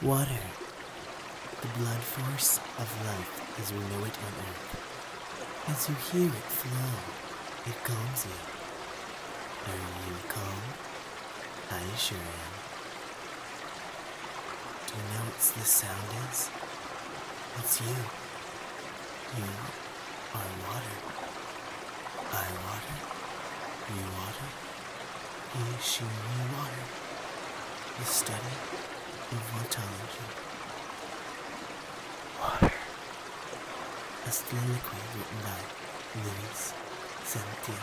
Water, the blood force of life as we know it on Earth. As you hear it flow, it calms you. Are you calm? I sure am. Do you know what this sound is? It's you. You are water. I water. You water. He, she, we water. The study of watology. Water. A soliloquy written by Luis Santiago.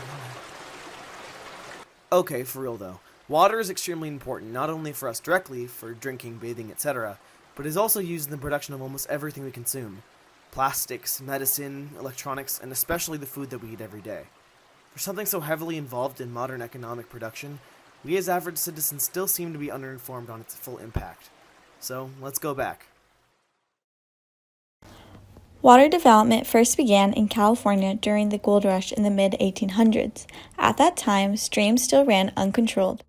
Okay, for real though. Water is extremely important, not only for us directly, for drinking, bathing, etc., but is also used in the production of almost everything we consume. Plastics, medicine, electronics, and especially the food that we eat every day. For something so heavily involved in modern economic production, we as average citizens still seem to be underinformed on its full impact. So, let's go back. Water development first began in California during the gold rush in the mid-1800s. At that time, streams still ran uncontrolled.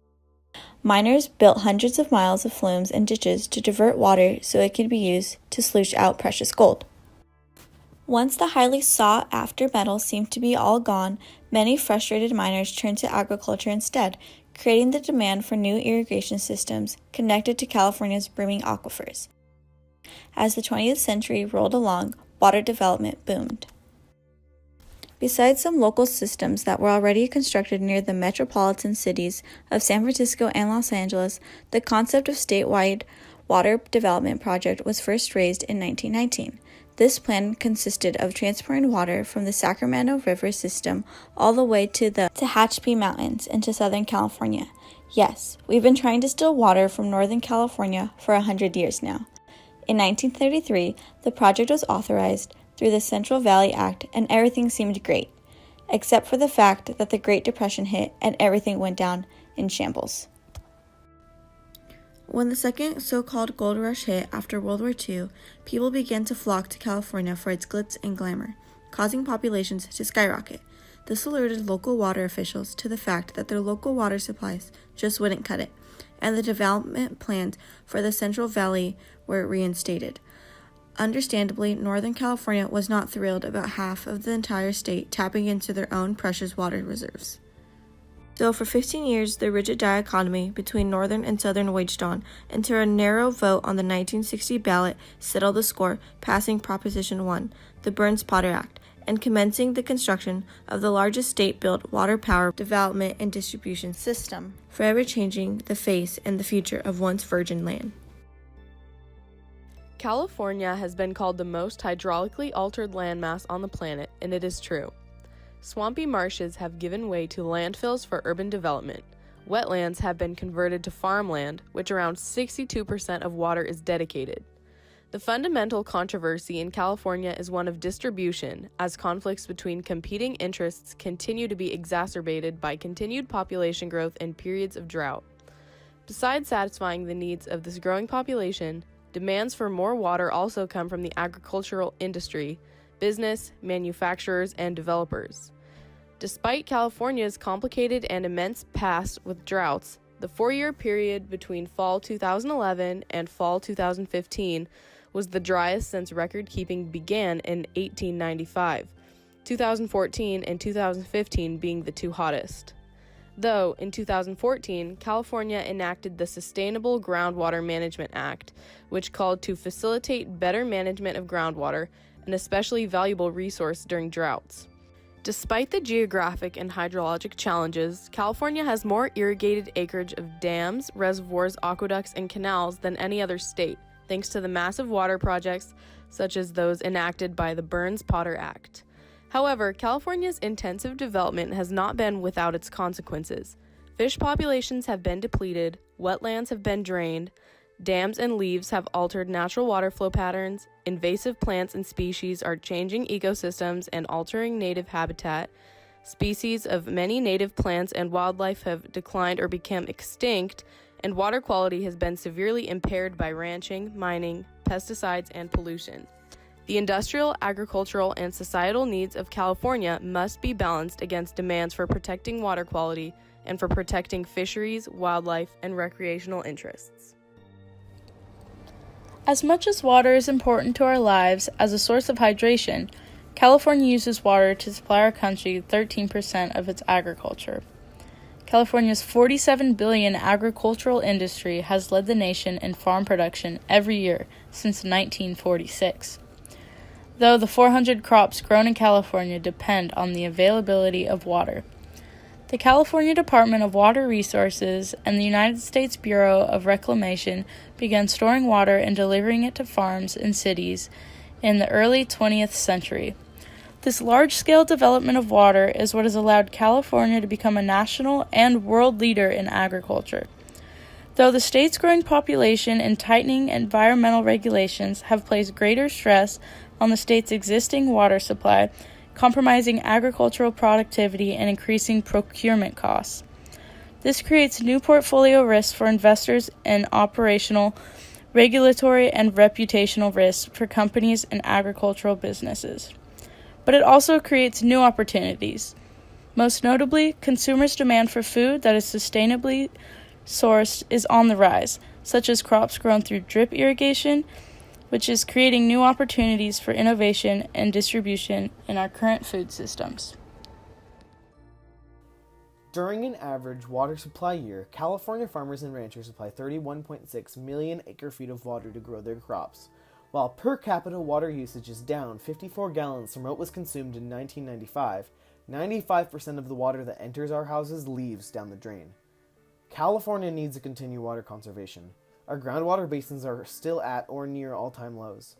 Miners built hundreds of miles of flumes and ditches to divert water so it could be used to sluice out precious gold. Once the highly sought-after metal seemed to be all gone, many frustrated miners turned to agriculture instead, creating the demand for new irrigation systems connected to California's brimming aquifers. As the 20th century rolled along, water development boomed. Besides some local systems that were already constructed near the metropolitan cities of San Francisco and Los Angeles, the concept of statewide water development project was first raised in 1919. This plan consisted of transporting water from the Sacramento River system all the way to the Tehachapi Mountains into Southern California. Yes, we've been trying to steal water from Northern California for 100 years now. In 1933, the project was authorized through the Central Valley Act and everything seemed great, except for the fact that the Great Depression hit and everything went down in shambles. When the second so-called gold rush hit after World War II, people began to flock to California for its glitz and glamour, causing populations to skyrocket. This alerted local water officials to the fact that their local water supplies just wouldn't cut it, and the development plans for the Central Valley were reinstated. Understandably, Northern California was not thrilled about half of the entire state tapping into their own precious water reserves. So for 15 years, the rigid dichotomy between Northern and Southern waged on, until a narrow vote on the 1960 ballot settled the score, passing Proposition 1, the Burns-Potter Act, and commencing the construction of the largest state-built water power development and distribution system, forever changing the face and the future of once virgin land. California has been called the most hydraulically altered landmass on the planet, and it is true. Swampy marshes have given way to landfills for urban development. Wetlands have been converted to farmland, which around 62% of water is dedicated. The fundamental controversy in California is one of distribution, as conflicts between competing interests continue to be exacerbated by continued population growth and periods of drought. Besides satisfying the needs of this growing population, demands for more water also come from the agricultural industry, business, manufacturers, and developers. Despite California's complicated and immense past with droughts, the 4-year period between fall 2011 and fall 2015 was the driest since record-keeping began in 1895, 2014 and 2015 being the two hottest. Though, in 2014, California enacted the Sustainable Groundwater Management Act, which called to facilitate better management of groundwater, an especially valuable resource during droughts. Despite the geographic and hydrologic challenges, California has more irrigated acreage of dams, reservoirs, aqueducts, and canals than any other state, thanks to the massive water projects such as those enacted by the Burns-Potter Act. However, California's intensive development has not been without its consequences. Fish populations have been depleted, wetlands have been drained, dams and levees have altered natural water flow patterns, invasive plants and species are changing ecosystems and altering native habitat, species of many native plants and wildlife have declined or become extinct, and water quality has been severely impaired by ranching, mining, pesticides, and pollution. The industrial, agricultural, and societal needs of California must be balanced against demands for protecting water quality and for protecting fisheries, wildlife, and recreational interests. As much as water is important to our lives as a source of hydration, California uses water to supply our country 13% of its agriculture. California's $47 billion agricultural industry has led the nation in farm production every year since 1946. Though the 400 crops grown in California depend on the availability of water. The California Department of Water Resources and the United States Bureau of Reclamation began storing water and delivering it to farms and cities in the early 20th century. This large-scale development of water is what has allowed California to become a national and world leader in agriculture. Though the state's growing population and tightening environmental regulations have placed greater stress on the state's existing water supply, compromising agricultural productivity and increasing procurement costs. This creates new portfolio risks for investors and operational, regulatory, and reputational risks for companies and agricultural businesses. But it also creates new opportunities. Most notably, consumers' demand for food that is sustainably sourced is on the rise, such as crops grown through drip irrigation, which is creating new opportunities for innovation and distribution in our current food systems. During an average water supply year, California farmers and ranchers supply 31.6 million acre-feet of water to grow their crops. While per capita water usage is down 54 gallons from what was consumed in 1995, 95% of the water that enters our houses leaves down the drain. California needs to continue water conservation. Our groundwater basins are still at or near all-time lows.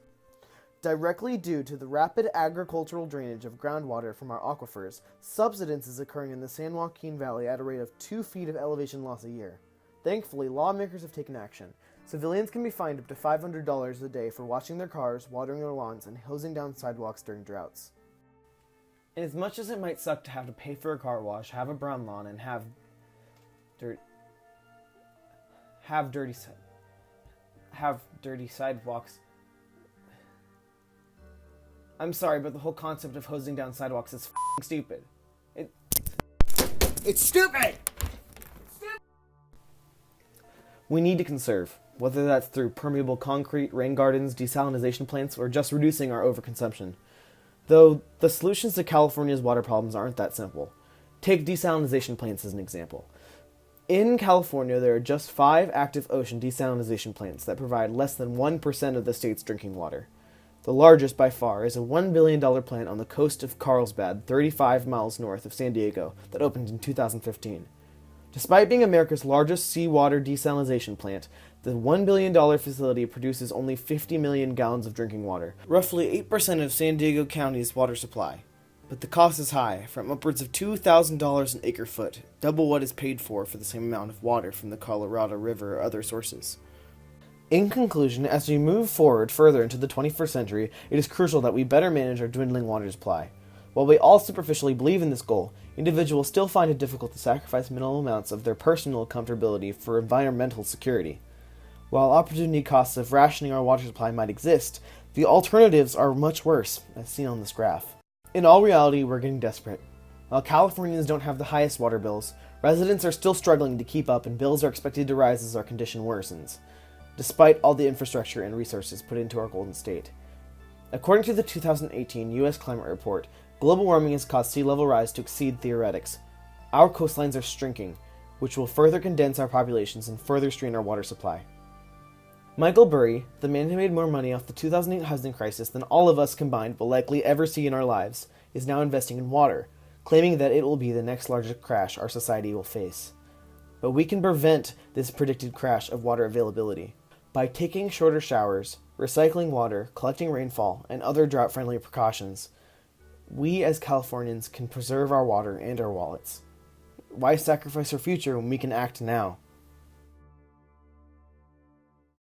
Directly due to the rapid agricultural drainage of groundwater from our aquifers, subsidence is occurring in the San Joaquin Valley at a rate of 2 feet of elevation loss a year. Thankfully, lawmakers have taken action. Civilians can be fined up to $500 a day for washing their cars, watering their lawns, and hosing down sidewalks during droughts. And as much as it might suck to have to pay for a car wash, have a brown lawn, and have dirty sidewalks. I'm sorry, but the whole concept of hosing down sidewalks is f***ing stupid. It's stupid! We need to conserve, whether that's through permeable concrete, rain gardens, desalination plants, or just reducing our overconsumption. Though, the solutions to California's water problems aren't that simple. Take desalination plants as an example. In California, there are just 5 active ocean desalination plants that provide less than 1% of the state's drinking water. The largest, by far, is a $1 billion plant on the coast of Carlsbad, 35 miles north of San Diego, that opened in 2015. Despite being America's largest seawater desalination plant, the $1 billion facility produces only 50 million gallons of drinking water, roughly 8% of San Diego County's water supply. But the cost is high, from upwards of $2,000 an acre-foot, double what is paid for the same amount of water from the Colorado River or other sources. In conclusion, as we move forward further into the 21st century, it is crucial that we better manage our dwindling water supply. While we all superficially believe in this goal, individuals still find it difficult to sacrifice minimal amounts of their personal comfortability for environmental security. While opportunity costs of rationing our water supply might exist, the alternatives are much worse, as seen on this graph. In all reality, we're getting desperate. While Californians don't have the highest water bills, residents are still struggling to keep up and bills are expected to rise as our condition worsens, despite all the infrastructure and resources put into our golden state. According to the 2018 U.S. Climate Report, global warming has caused sea level rise to exceed theoretics. Our coastlines are shrinking, which will further condense our populations and further strain our water supply. Michael Burry, the man who made more money off the 2008 housing crisis than all of us combined will likely ever see in our lives, is now investing in water, claiming that it will be the next largest crash our society will face. But we can prevent this predicted crash of water availability by taking shorter showers, recycling water, collecting rainfall, and other drought-friendly precautions. We as Californians can preserve our water and our wallets. Why sacrifice our future when we can act now?